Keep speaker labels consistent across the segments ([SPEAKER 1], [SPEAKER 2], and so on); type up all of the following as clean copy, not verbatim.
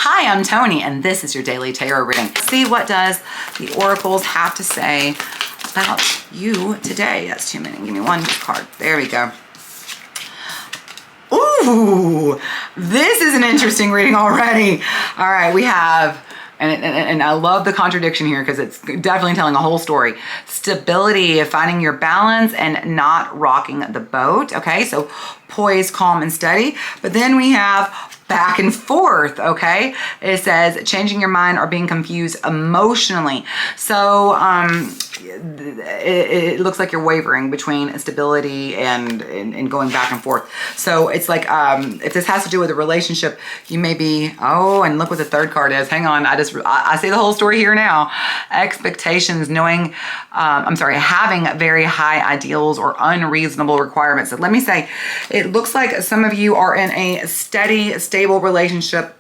[SPEAKER 1] Hi, I'm Toni, and this is your daily tarot reading. See what does the oracles have to say about you today. That's too many. Give me one card. There we go. Ooh, this is an interesting reading already. All right, we have, and I love the contradiction here because it's definitely telling a whole story. Stability of finding your balance and not rocking the boat. Okay, so poised, calm, and steady. But then we have back and forth, okay? It says changing your mind or being confused emotionally. So it looks like you're wavering between stability and going back and forth. So it's like if this has to do with a relationship, you may be, oh, and look what the third card is. Hang on, I see the whole story here now. Expectations, having very high ideals or unreasonable requirements. So let me say, it looks like some of you are in a steady, stable relationship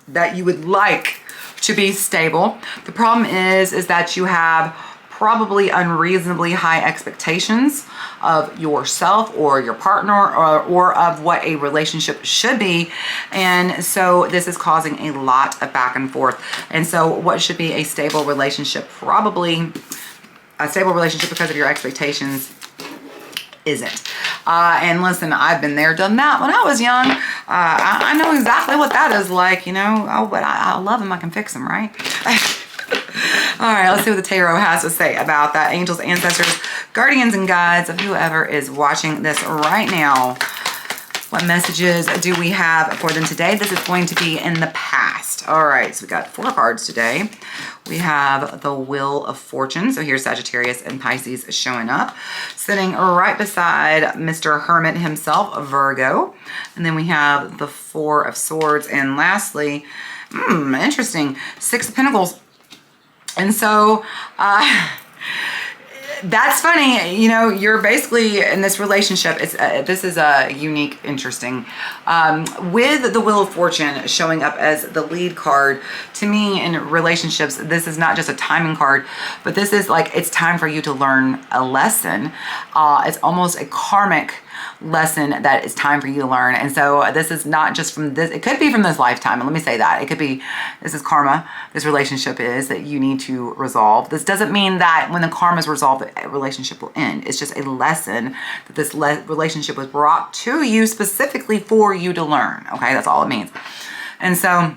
[SPEAKER 1] that you would like to be stable. The problem is that you have probably unreasonably high expectations of yourself or your partner or of what a relationship should be. And so this is causing a lot of back and forth. And so what should be a stable relationship, probably a stable relationship because of your expectations, isn't. And listen, I've been there, done that when I was young. I know exactly what that is like, you know. Oh, but I love him. I can fix him, right? All right, let's see what the tarot has to say about that. Angels, ancestors, guardians, and guides of whoever is watching this right now. What messages do we have for them today? This is going to be in the past. All right, so we got 4 cards today. We have the Wheel of Fortune. So here's Sagittarius and Pisces showing up, sitting right beside Mr. Hermit himself, Virgo. And then we have the 4 of Swords. And lastly, interesting, 6 of Pentacles. And so, that's funny, you know, you're basically in this relationship. This is a unique, interesting, with the Wheel of Fortune showing up as the lead card. To me, in relationships, this is not just a timing card, but this is like, it's time for you to learn a lesson. It's almost a karmic lesson that it's time for you to learn. And so this is not just from this, it could be from this lifetime. And let me say that. It could be, this is karma. This relationship is that you need to resolve. This doesn't mean that when the karma is resolved, the relationship will end. It's just a lesson that this relationship was brought to you specifically for you to learn. Okay, that's all it means. And so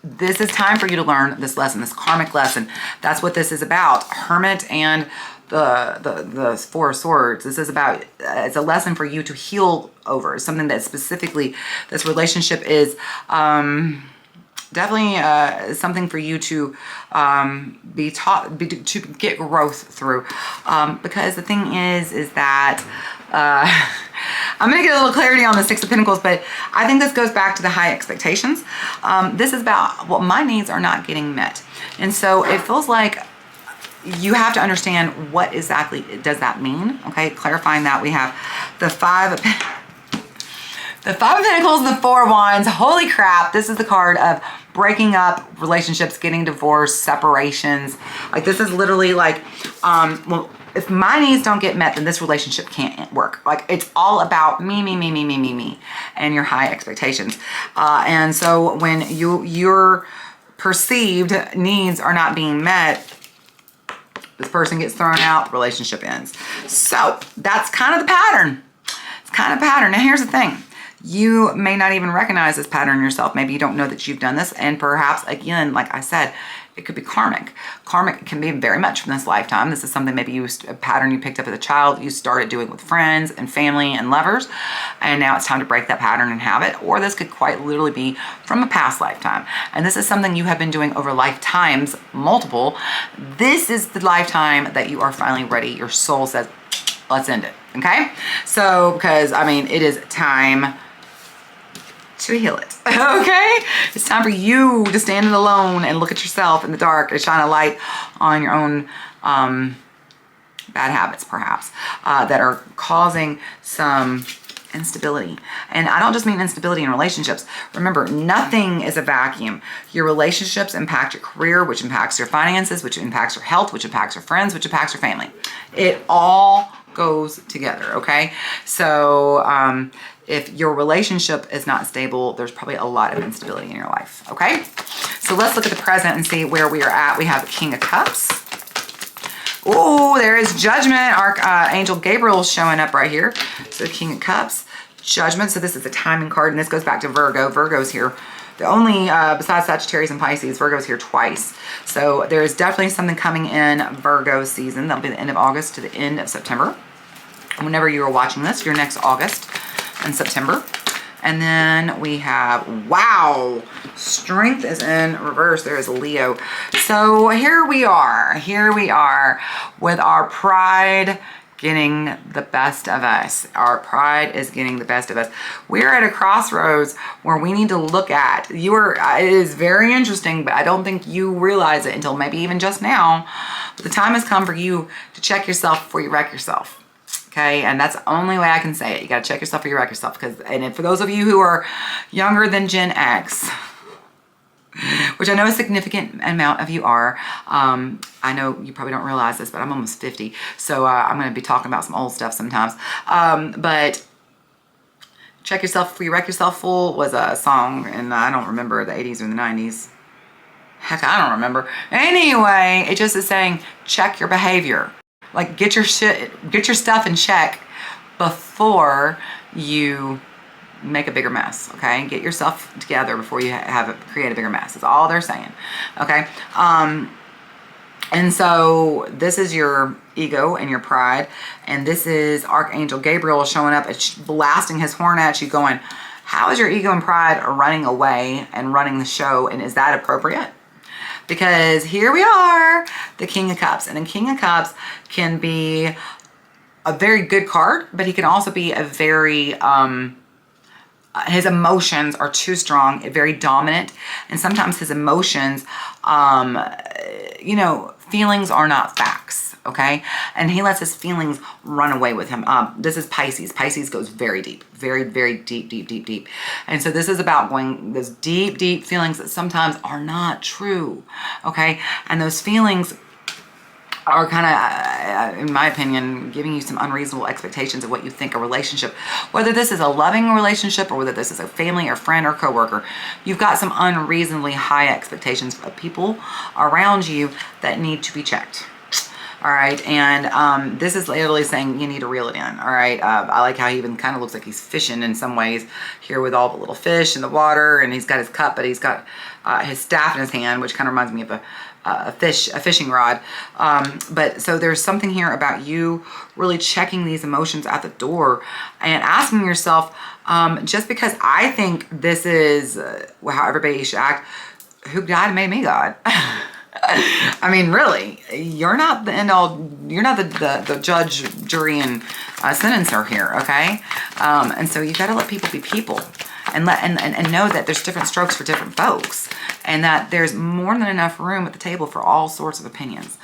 [SPEAKER 1] this is time for you to learn this lesson, this karmic lesson. That's what this is about. Hermit and the 4 of Swords. This is about, it's a lesson for you to heal over. Something that specifically, this relationship is definitely something for you to be taught, to get growth through. Because the thing is that I'm going to get a little clarity on the 6 of Pentacles, but I think this goes back to the high expectations. This is about, well, my needs are not getting met. And so it feels like you have to understand what exactly does that mean. Okay, clarifying that, we have the 5 of Pentacles and the 4 of Wands. Holy crap, this is the card of breaking up relationships, getting divorced, separations. Like, this is literally like, well, if my needs don't get met, then this relationship can't work. Like, it's all about me, and your high expectations. And so when your perceived needs are not being met, this person gets thrown out, relationship ends. So that's kind of the pattern. It's kind of a pattern. Now here's the thing. You may not even recognize this pattern yourself. Maybe you don't know that you've done this. And perhaps, again, like I said, it could be karmic. Karmic can be very much from this lifetime. This is something maybe a pattern you picked up as a child, you started doing with friends and family and lovers, and now it's time to break that pattern and habit. Or this could quite literally be from a past lifetime. And this is something you have been doing over lifetimes, multiple. This is the lifetime that you are finally ready. Your soul says, let's end it, okay? So, because, I mean, it is time to heal it. Okay, it's time for you to stand alone and look at yourself in the dark and shine a light on your own bad habits, perhaps, that are causing some instability. And I don't just mean instability in relationships. Remember, nothing is a vacuum. Your relationships impact your career, which impacts your finances, which impacts your health, which impacts your friends, which impacts your family. It all goes together, okay? So if your relationship is not stable, there's probably a lot of instability in your life, okay? So let's look at the present and see where we are at. We have the King of Cups. Oh, there is Judgment. Archangel Gabriel showing up right here. So the King of Cups, Judgment. So this is the timing card, and this goes back to Virgo. Virgo's here. The only, besides Sagittarius and Pisces, Virgo's here twice. So there is definitely something coming in Virgo season. That'll be the end of August to the end of September. Whenever you are watching this, your next August and September. And then we have, wow, Strength is in reverse. There is Leo. So here we are with our pride getting the best of us. Our pride is getting the best of us. We're at a crossroads where we need to look at, it is very interesting, but I don't think you realize it until maybe even just now. But the time has come for you to check yourself before you wreck yourself. Okay, and that's the only way I can say it. You got to check yourself before you wreck yourself. And for those of you who are younger than Gen X, which I know a significant amount of you are, I know you probably don't realize this, but I'm almost 50. So I'm going to be talking about some old stuff sometimes. But Check Yourself Before You Wreck Yourself Fool was a song, and I don't remember the 80s or the 90s. Heck, I don't remember. Anyway, it just is saying, check your behavior. Like, get your stuff in check before you make a bigger mess, okay? Get yourself together before you create a bigger mess. That's all they're saying, okay? And so this is your ego and your pride, and this is Archangel Gabriel showing up, blasting his horn at you, going, how is your ego and pride running away and running the show, and is that appropriate? Because here we are, the King of Cups. And the King of Cups can be a very good card, but he can also be a very, his emotions are too strong, very dominant. And sometimes his emotions, feelings are not facts, okay? And he lets his feelings run away with him. This is Pisces. Pisces goes very deep, very, very deep, deep, deep, deep. And so this is about going those deep, deep feelings that sometimes are not true, okay? And those feelings are kind of, in my opinion, giving you some unreasonable expectations of what you think a relationship, whether this is a loving relationship or whether this is a family or friend or coworker, you've got some unreasonably high expectations of people around you that need to be checked. All right, and this is literally saying you need to reel it in. All right, I like how he even kind of looks like he's fishing in some ways here with all the little fish in the water, and he's got his cup, but he's got his staff in his hand, which kind of reminds me of a fishing rod. But so there's something here about you really checking these emotions at the door and asking yourself, just because I think this is how everybody should act, who God made me God? I mean, really, you're not the end all, you're not the judge, jury, and sentencer here, okay? And so you got to let people be people, and know that there's different strokes for different folks, and that there's more than enough room at the table for all sorts of opinions,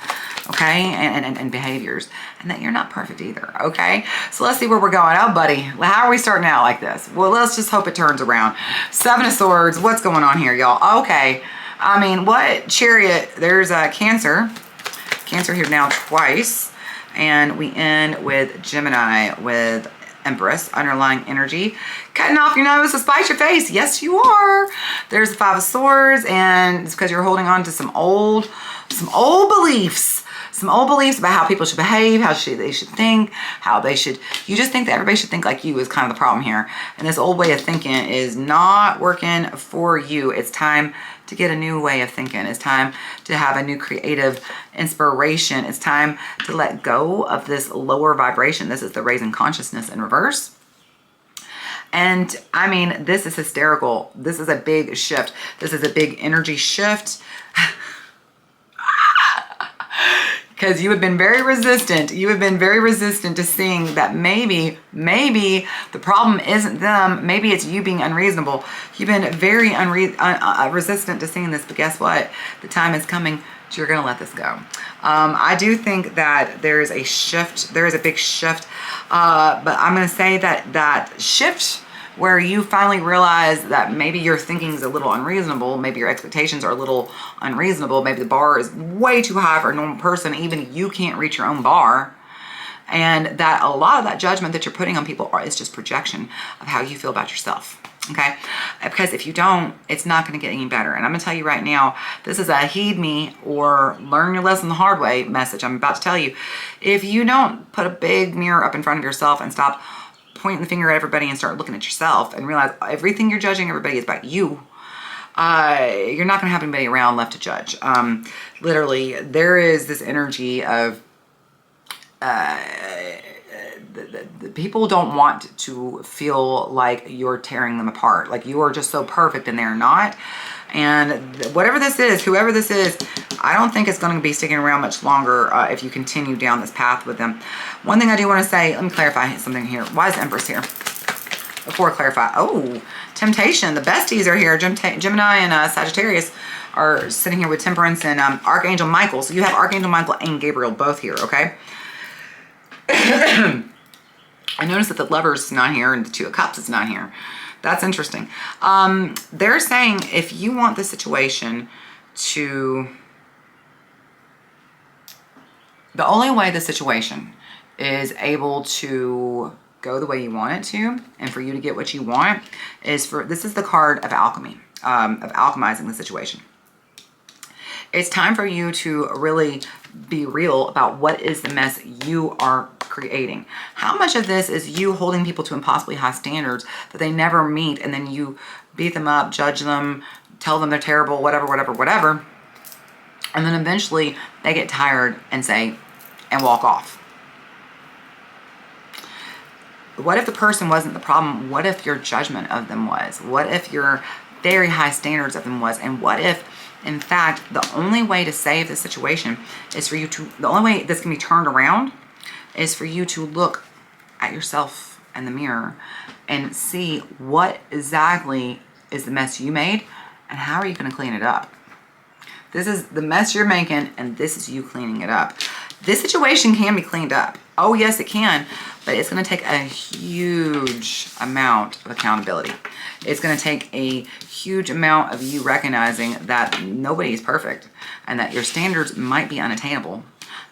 [SPEAKER 1] okay, and behaviors, and that you're not perfect either, okay? So let's see where we're going. Oh, buddy, how are we starting out like this? Well, let's just hope it turns around. Seven of Swords, what's going on here, y'all? Okay. I mean, what? Chariot, there's a Cancer. Cancer here now twice. And we end with Gemini with Empress, underlying energy. Cutting off your nose to spite your face. Yes, you are. There's the Five of Swords, and it's because you're holding on to some old beliefs. Some old beliefs about how people should behave, how they should think, how they should, you just think that everybody should think like you is kind of the problem here. And this old way of thinking is not working for you. It's time to get a new way of thinking. It's time to have a new creative inspiration. It's time to let go of this lower vibration. This is the raising consciousness in reverse. And I mean, this is hysterical. This is a big shift. This is a big energy shift. Because you have been very resistant. You have been very resistant to seeing that maybe the problem isn't them. Maybe it's you being unreasonable. You've been very resistant to seeing this. But guess what? The time is coming. You're going to let this go. I do think that there is a shift. There is a big shift. But I'm going to say that shift where you finally realize that maybe your thinking is a little unreasonable, maybe your expectations are a little unreasonable, maybe the bar is way too high for a normal person, even you can't reach your own bar, And that a lot of that judgment that you're putting on people is just projection of how you feel about yourself. Okay, because if you don't, it's not going to get any better. And I'm going to tell you right now, this is a heed me or learn your lesson the hard way message I'm about to tell you. If you don't put a big mirror up in front of yourself and stop pointing the finger at everybody and start looking at yourself and realize everything you're judging everybody is about you, you're not going to have anybody around left to judge. Literally, there is this energy of the people don't want to feel like you're tearing them apart, like you are just so perfect and they're not. And whatever this is, whoever this is, I don't think it's going to be sticking around much longer if you continue down this path with them. One thing I do want to say, let me clarify something here. Why is Empress here? Before I clarify, oh, Temptation, the besties are here. Gemini and Sagittarius are sitting here with Temperance and Archangel Michael. So you have Archangel Michael and Gabriel both here, okay? I noticed that the Lovers is not here and the Two of Cups is not here. That's interesting. They're saying if you want the situation to... The only way the situation is able to go the way you want it to and for you to get what you want is for... This is the card of alchemy, of alchemizing the situation. It's time for you to really be real about what is the mess you are creating. How much of this is you holding people to impossibly high standards that they never meet, and then you beat them up, judge them, tell them they're terrible, whatever, whatever, whatever. And then eventually they get tired and say, and walk off. What if the person wasn't the problem? What if your judgment of them was? What if your very high standards of them was? And what if, in fact, the only way to save the situation is for you to, the only way this can be turned around is for you to look at yourself in the mirror and see what exactly is the mess you made and how are you going to clean it up. This is the mess you're making and this is you cleaning it up. This situation can be cleaned up. Oh yes, it can, but it's going to take a huge amount of accountability. It's going to take a huge amount of you recognizing that nobody is perfect and that your standards might be unattainable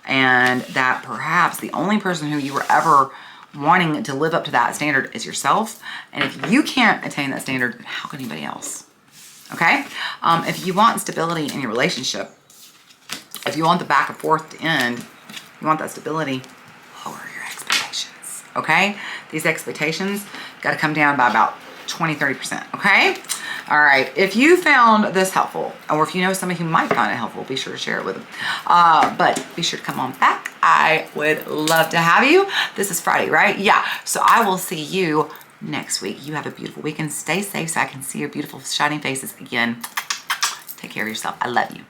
[SPEAKER 1] and that perhaps the only person who you were ever wanting to live up to that standard is yourself. And if you can't attain that standard, then how can anybody else? Okay? If you want stability in your relationship, if you want the back and forth to end, you want that stability, lower your expectations. Okay? These expectations got to come down by about 20-30%. Okay? All right. If you found this helpful, or if you know somebody who might find it helpful, be sure to share it with them. But be sure to come on back. I would love to have you. This is Friday, right? Yeah. So I will see you next week. You have a beautiful weekend. Stay safe so I can see your beautiful shining faces again. Take care of yourself. I love you.